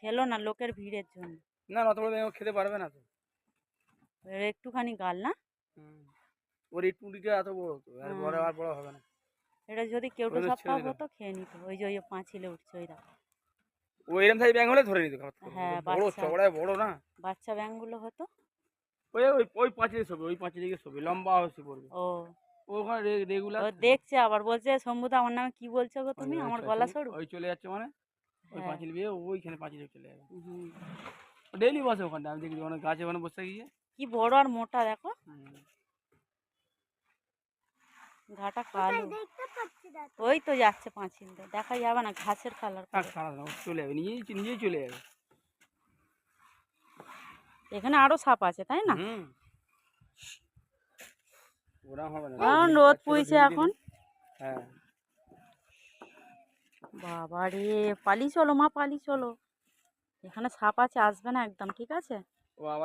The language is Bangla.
খেলো না লোকের ভিড়ের জন্য। না অত বড় ব্যাঙ ও খেতে পারবে না তো। এর একটুখানি গাল না। ওর এই টুটিটা এত বড় তো, আর বড় হ্যাঁ, আর বড় হবে না। এটা যদি কেউটো ওই তো সাপ ছেড়ে দিলাম। হতো খেয়ে নিত। ওই যে ওই পাঁচিলে উঠছে ওই দেখো। ও এরম সাইজ ব্যাঙ হলে ধরে নিত খাবার করে। হ্যাঁ, বড় বাচ্চা চওড়ায় বড় না। বাচ্চা ব্যাঙগুলো হতো। ওই ওই ওই পাঁচিলে শোবে, ওই পাঁচিলে গিয়ে শোবে, লম্বা হচ্ছে পড়বে। ও ও ওখানে রেগুলার ও দেখছে আবার বলছে শম্ভুদা আমার নামে কি বলছো গো তুমি, আমার গলা সরু। ওই চলে যাচ্ছে মানে ওই হ্যাঁ। পাঁচিল বিয়ে ওইখানে পাঁচিলে চলে যাবে। হুম। ডেইলি বসে ওখানটা, আমি দেখি ওখানে গাছে ওখানে বসে গিয়ে। কি বড় আর মোটা দেখো, হুম। ঘাটা কালো। ওই তো যাচ্ছে পাঁচিল দিয়ে, দেখা যাবে না ঘাসের কালার থাক করে। সারা দিন ও চলে যাবে, নিজেই চলে যাবে। এখানে আরো সাপ আছে তাই না? হুম। ওরা হবে না। কারণ রোদ পুইছে এখন। হ্যাঁ। বাবা রে, পালি চলো মা পালি চলো, এখানে সাপ আছে, আসবে না একদম, ঠিক আছে। ও আবার